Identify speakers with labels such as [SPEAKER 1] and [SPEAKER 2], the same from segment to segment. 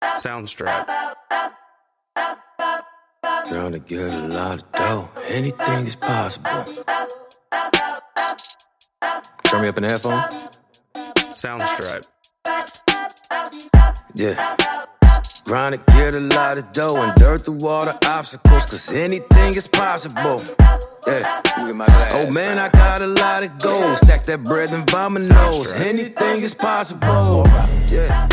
[SPEAKER 1] Soundstripe.
[SPEAKER 2] Trying to get a lot of dough. Anything is possible. Turn me up in the headphone.
[SPEAKER 1] Soundstripe.
[SPEAKER 2] Yeah. Trying to get a lot of dough and dirt through all the obstacles, cause anything is possible. Yeah. Oh man, I got a lot of gold. Stack that bread and vomit nose. Anything is possible. Yeah.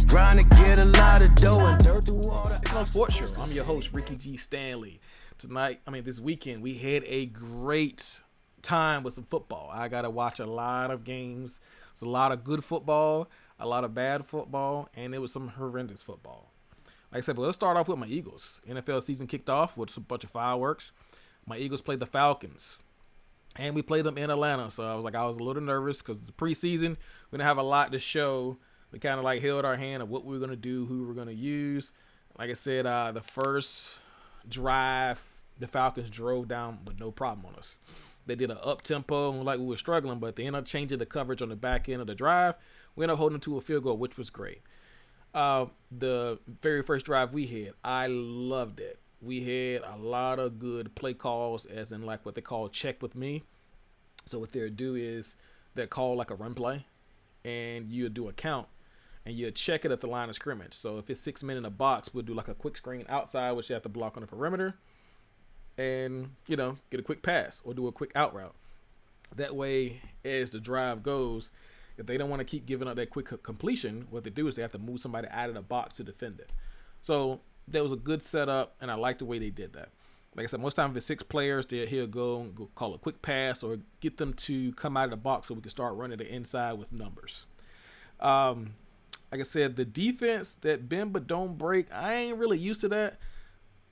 [SPEAKER 2] Trying to get a lot of dough and dirt through all the
[SPEAKER 3] It's No Sports Show. I'm your host, Ricky G. Stanley. This weekend, we had a great time with some football. I got to watch a lot of games. It's a lot of good football, a lot of bad football, and it was some horrendous football. Like I said, but let's start off with my Eagles. NFL season kicked off with a bunch of fireworks. My Eagles played the Falcons, and we played them in Atlanta. So I was a little nervous because it's preseason. We didn't have a lot to show. We kind of held our hand of what we were going to do, who we were going to use. Like I said, the first drive, the Falcons drove down with no problem on us. They did an up-tempo, we were struggling, but they ended up changing the coverage on the back end of the drive. We ended up holding to a field goal, which was great. The very first drive we had, I loved it. We had a lot of good play calls, as in what they call check with me. So what they'll do is they'll call a run play, and you'll do a count. And you check it at the line of scrimmage. So if it's 6 men in a box, we'll do a quick screen outside, which you have to block on the perimeter. And, get a quick pass or do a quick out route. That way, as the drive goes, if they don't want to keep giving up that quick completion, what they do is they have to move somebody out of the box to defend it. So that was a good setup, and I like the way they did that. Like I said, most times if it's 6 players, he'll go and call a quick pass or get them to come out of the box so we can start running the inside with numbers. Like I said, the defense that bend but don't break, I ain't really used to that.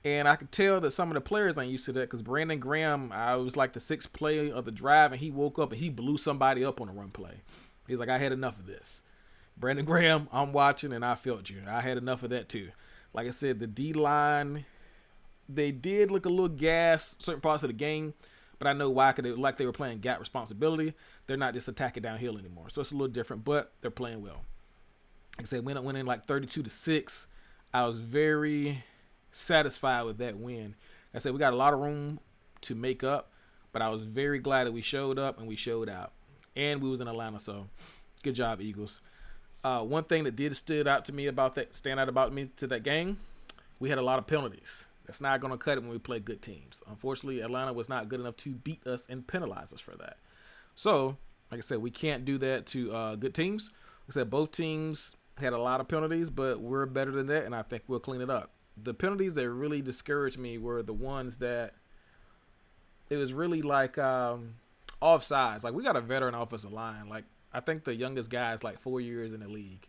[SPEAKER 3] And I could tell that some of the players ain't used to that because Brandon Graham, I was the 6th play of the drive, and he woke up and he blew somebody up on a run play. He's like, I had enough of this. Brandon Graham, I'm watching, and I felt you. I had enough of that too. Like I said, the D-line, they did look a little gassed certain parts of the game, but I know why, because they were playing gap responsibility. They're not just attacking downhill anymore. So it's a little different, but they're playing well. Like I said, went in 32-6. I was very satisfied with that win. Like I said, we got a lot of room to make up, but I was very glad that we showed up and we showed out. And we was in Atlanta, so good job, Eagles. One thing that did stand out to me about that game, we had a lot of penalties. That's not going to cut it when we play good teams. Unfortunately, Atlanta was not good enough to beat us and penalize us for that. So, like I said, we can't do that to good teams. Like I said, both teams had a lot of penalties, but we're better than that, and I think we'll clean it up. The penalties that really discouraged me were the ones that it was really offsides. We got a veteran offensive line. I think the youngest guy is 4 years in the league.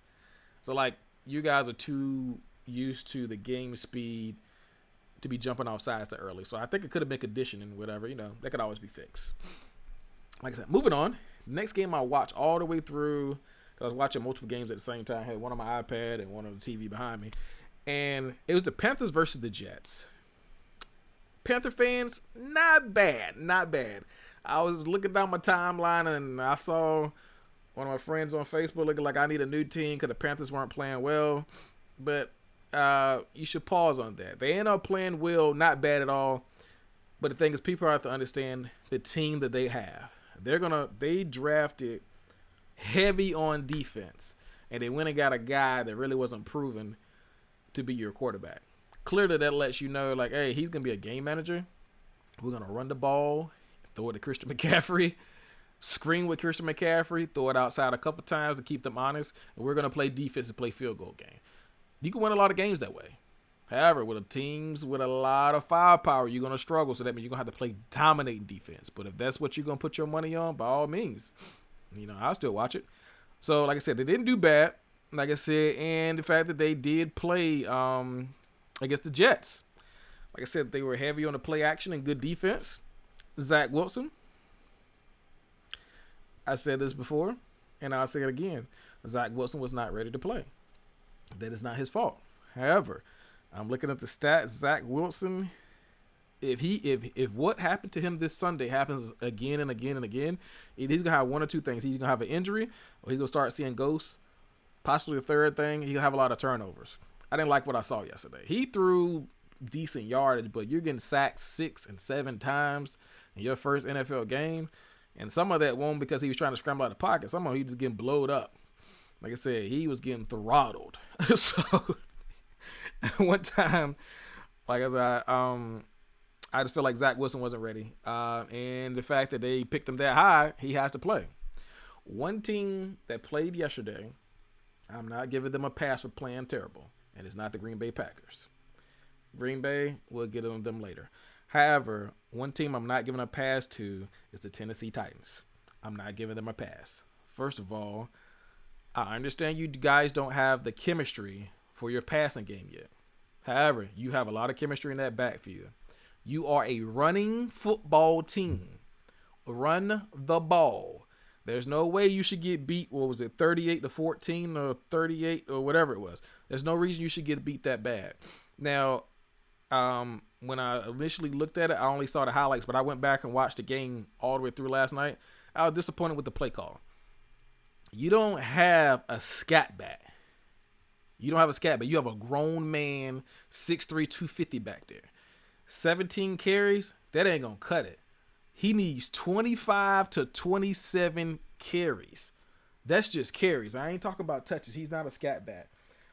[SPEAKER 3] So you guys are too used to the game speed to be jumping off sides too early. So I think it could have been conditioning, whatever. That could always be fixed. Like I said, moving on. The next game I watched all the way through. I was watching multiple games at the same time. I had one on my iPad and one on the TV behind me. And it was the Panthers versus the Jets. Panther fans, not bad. Not bad. I was looking down my timeline and I saw one of my friends on Facebook looking like I need a new team because the Panthers weren't playing well. But you should pause on that. They end up playing well, not bad at all. But the thing is, people have to understand the team that they have. They drafted heavy on defense, and they went and got a guy that really wasn't proven to be your quarterback. Clearly that lets you know hey, he's gonna be a game manager. We're gonna run the ball, throw it to Christian McCaffrey, screen with Christian McCaffrey, throw it outside a couple times to keep them honest, and we're gonna play defense and play field goal game. You can win a lot of games that way. However, with teams with a lot of firepower, you're gonna struggle, so that means you're gonna have to play dominating defense. But if that's what you're gonna put your money on, by all means, I'll still watch it. So, like I said, they didn't do bad. Like I said, and the fact that they did play against the Jets. Like I said, they were heavy on the play action and good defense. Zach Wilson. I said this before, and I'll say it again. Zach Wilson was not ready to play. That is not his fault. However, I'm looking at the stats. Zach Wilson, if what happened to him this Sunday happens again and again and again, he's gonna have one or two things. He's gonna have an injury, or he's gonna start seeing ghosts, Possibly the third thing, he'll have a lot of turnovers. I didn't like what I saw yesterday. He threw decent yardage, but you're getting sacked 6 and 7 times in your first NFL game. And some of that won't because he was trying to scramble out of the pocket. Some of it he just getting blowed up. Like I said, he was getting throttled. So one time, like I said, I just feel like Zach Wilson wasn't ready. And the fact that they picked him that high, he has to play. One team that played yesterday, I'm not giving them a pass for playing terrible, and it's not the Green Bay Packers. Green Bay, we'll get on them later. However, one team I'm not giving a pass to is the Tennessee Titans. I'm not giving them a pass. First of all, I understand you guys don't have the chemistry for your passing game yet. However, you have a lot of chemistry in that backfield. You are a running football team. Run the ball. There's no way you should get beat, 38-14 or 38 or whatever it was. There's no reason you should get beat that bad. Now, when I initially looked at it, I only saw the highlights, but I went back and watched the game all the way through last night. I was disappointed with the play call. You don't have a scat back. You have a grown man, 6'3", 250 back there. 17 carries, that ain't going to cut it. He needs 25 to 27 carries. That's just carries. I ain't talking about touches. He's not a scat back.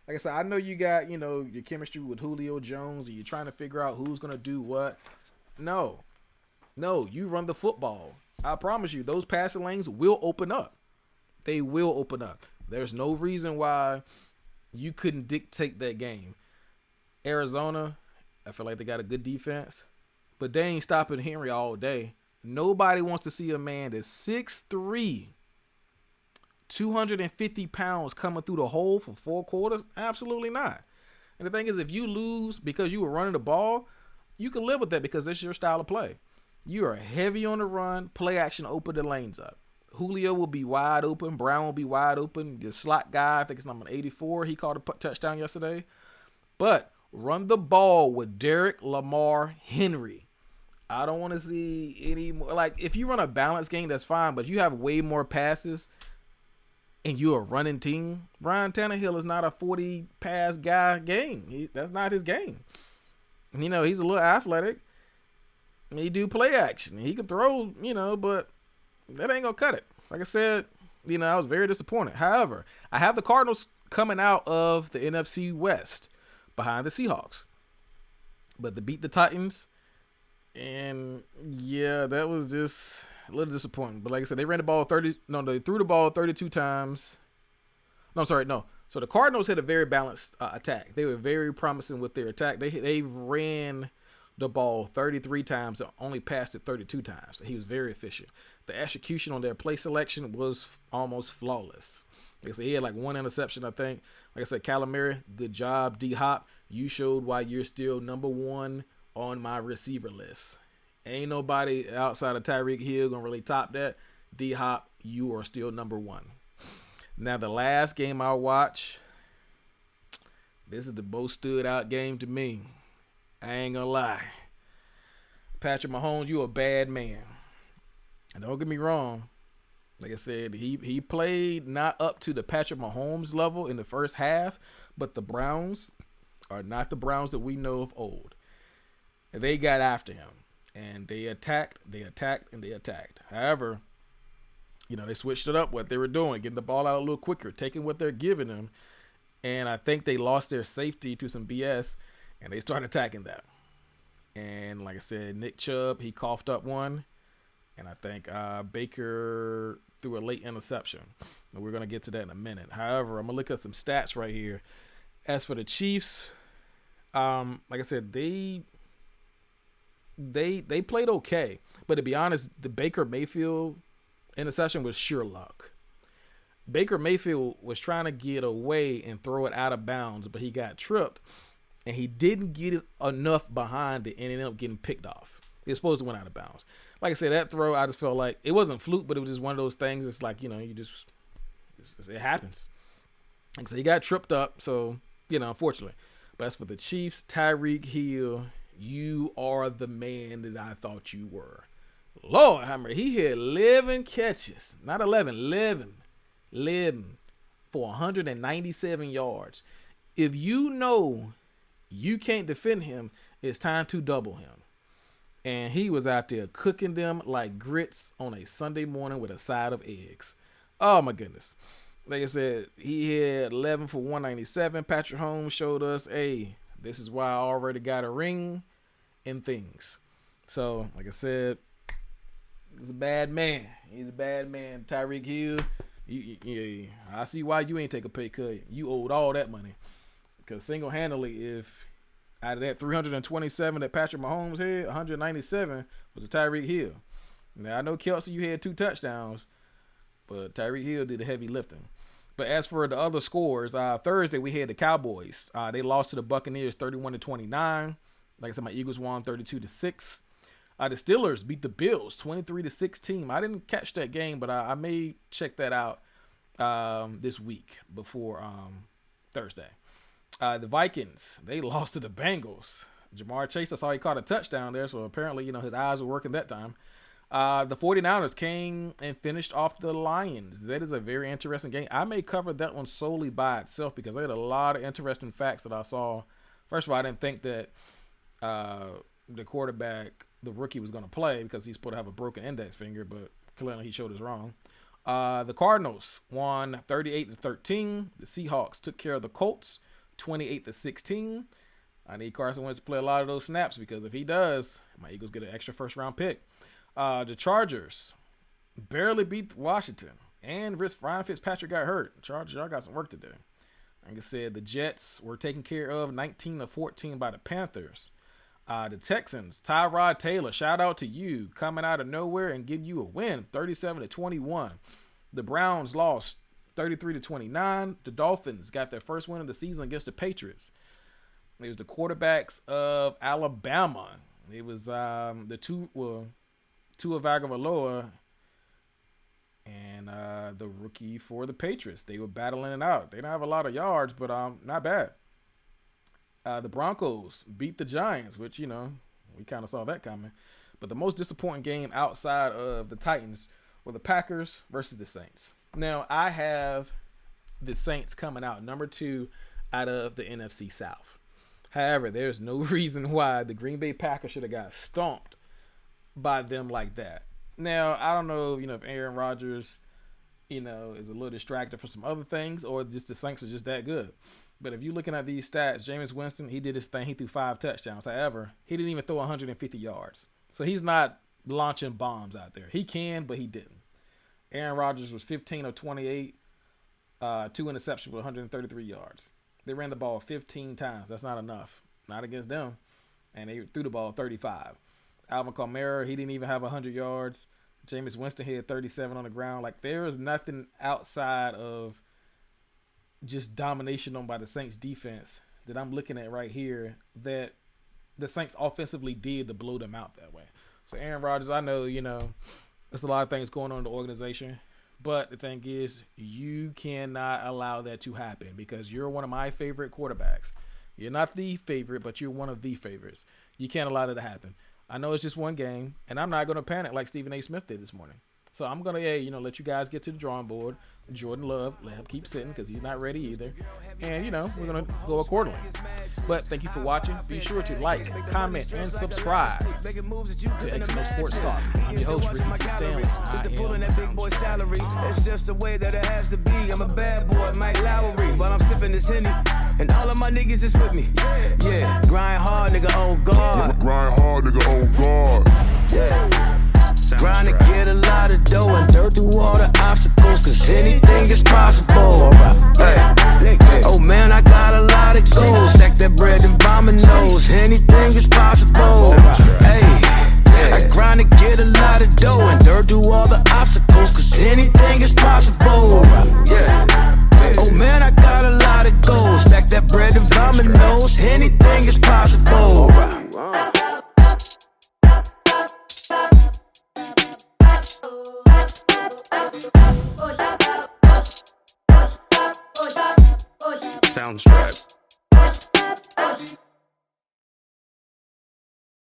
[SPEAKER 3] Like I said, I know you got, your chemistry with Julio Jones and you're trying to figure out who's going to do what. No, you run the football. I promise you, those passing lanes will open up. They will open up. There's no reason why you couldn't dictate that game. Arizona, I feel like they got a good defense, but they ain't stopping Henry all day. Nobody wants to see a man that's 6'3", 250 pounds coming through the hole for 4 quarters. Absolutely not. And the thing is, if you lose because you were running the ball, you can live with that because that's your style of play. You are heavy on the run, play action, open the lanes up. Julio will be wide open. Brown will be wide open. The slot guy, I think it's number 84, he caught a touchdown yesterday. But run the ball with Derek Lamar Henry. I don't want to see any more. Like, if you run a balanced game, that's fine. But if you have way more passes and you're a running team, Ryan Tannehill is not a 40-pass guy game. That's not his game. He's a little athletic. He do play action. He can throw, but that ain't going to cut it. Like I said, I was very disappointed. However, I have the Cardinals coming out of the NFC West behind the Seahawks. But to beat the Titans, and yeah, that was just a little disappointing. But like I said, they threw the ball 32 times. So the Cardinals had a very balanced attack. They were very promising with their attack. They ran the ball 33 times and only passed it 32 times. He was very efficient. The execution on their play selection was almost flawless. Like I said, he had like 1 interception, I think. Like I said, Calamari, good job. D-Hop, you showed why you're still number 1 on my receiver list. Ain't nobody outside of Tyreek Hill gonna really top that. D-Hop, you are still number 1. Now, the last game I watch, this is the most stood out game to me. I ain't gonna lie. Patrick Mahomes, you a bad man. And don't get me wrong. Like I said, he played not up to the Patrick Mahomes level in the first half, but the Browns are not the Browns that we know of old. And they got after him. And they attacked. However, they switched it up, what they were doing, getting the ball out a little quicker, taking what they're giving them. And I think they lost their safety to some BS, and they started attacking that. And like I said, Nick Chubb, he coughed up one. And I think Baker threw a late interception. And we're going to get to that in a minute. However, I'm going to look at some stats right here. As for the Chiefs, like I said, they played okay. But to be honest, the Baker Mayfield interception was sheer luck. Baker Mayfield was trying to get away and throw it out of bounds, but he got tripped. And he didn't get it enough behind it and ended up getting picked off. It's supposed to went out of bounds. Like I said, that throw, I just felt like it wasn't fluke, but it was just one of those things. It's like, it happens. Like I said, he got tripped up. So, unfortunately. But as for the Chiefs, Tyreek Hill, you are the man that I thought you were. Lord, he had 11 catches. Not 11, 11. for 197 yards. If you know you can't defend him, it's time to double him. And he was out there cooking them like grits on a Sunday morning with a side of eggs. Oh, my goodness. Like I said, he had 11 for 197. Patrick Mahomes showed us, hey, this is why I already got a ring and things. So, like I said, he's a bad man. He's a bad man. Tyreek Hill, I see why you ain't take a pay cut. You owed all that money. Because single-handedly, if out of that 327 that Patrick Mahomes had, 197 was a Tyreek Hill. Now, I know, Kelsey, you had 2 touchdowns, but Tyreek Hill did the heavy lifting. But as for the other scores, Thursday we had the Cowboys. They lost to the Buccaneers 31-29. Like I said, my Eagles won 32-6. The Steelers beat the Bills 23-16. I didn't catch that game, but I may check that out this week before Thursday. The Vikings, they lost to the Bengals. Jamar Chase, I saw he caught a touchdown there, so apparently, his eyes were working that time. The 49ers came and finished off the Lions. That is a very interesting game. I may cover that one solely by itself because I had a lot of interesting facts that I saw. First of all, I didn't think that the quarterback, the rookie, was going to play because he's supposed to have a broken index finger, but clearly he showed us wrong. The Cardinals won 38-13. The Seahawks took care of the Colts 28-16. I need Carson Wentz to play a lot of those snaps because if he does, my Eagles get an extra first-round pick. The Chargers barely beat Washington, and Ryan Fitzpatrick got hurt. Chargers, y'all got some work to do. Like I said, the Jets were taken care of 19-14 by the Panthers. The Texans, Tyrod Taylor, shout out to you, coming out of nowhere and giving you a win, 37-21. The Browns lost 33-29. The Dolphins got their first win of the season against the Patriots. It was the quarterbacks of Alabama. It was Tua Tagovailoa and the rookie for the Patriots. They were battling it out. They didn't have a lot of yards, but not bad. The Broncos beat the Giants, which, we kind of saw that coming. But the most disappointing game outside of the Titans were the Packers versus the Saints. Now, I have the Saints coming out number 2 out of the NFC South. However, there's no reason why the Green Bay Packers should have got stomped by them like that. Now, I don't know, if Aaron Rodgers, is a little distracted for some other things or just the Saints are just that good. But if you're looking at these stats, Jameis Winston, he did his thing. He threw 5 touchdowns. However, he didn't even throw 150 yards. So he's not launching bombs out there. He can, but he didn't. Aaron Rodgers was 15 of 28, 2 interceptions with 133 yards. They ran the ball 15 times. That's not enough. Not against them. And they threw the ball 35. Alvin Kamara, he didn't even have 100 yards. Jameis Winston had 37 on the ground. Like, there is nothing outside of just domination on by the Saints defense that I'm looking at right here that the Saints offensively did to blow them out that way. So Aaron Rodgers, I know, there's a lot of things going on in the organization, but the thing is, you cannot allow that to happen because you're one of my favorite quarterbacks. You're not the favorite, but you're one of the favorites. You can't allow that to happen. I know it's just one game, and I'm not going to panic like Stephen A. Smith did this morning. So I'm going to, let you guys get to the drawing board. Jordan Love, let him keep sitting because he's not ready either. And, we're going to go accordingly. But thank you for watching. Be sure to like, comment, and subscribe to XandOSportsTalk. I'm your host, Ricky G. Stanley.
[SPEAKER 2] It's just the way that it has to be. I'm a bad boy, Mike Lowry, while I'm sipping this Henny. And all of my niggas is with me. Yeah, grind hard, nigga, oh God.
[SPEAKER 4] Grind hard, nigga, oh God.
[SPEAKER 2] Yeah. Trying to get a lot of dough and dirt through all the obstacles, cause anything is possible. Hey. Oh man, I got a lot of gold. Stack that bread and bomb nose. Anything is possible. Hey, I grind to get a lot of dough and dirt through all the obstacles, cause anything is possible. Yeah. Oh man, I got a lot of gold. Stack that bread and bomb nose. Anything is possible.
[SPEAKER 1] Soundstripe.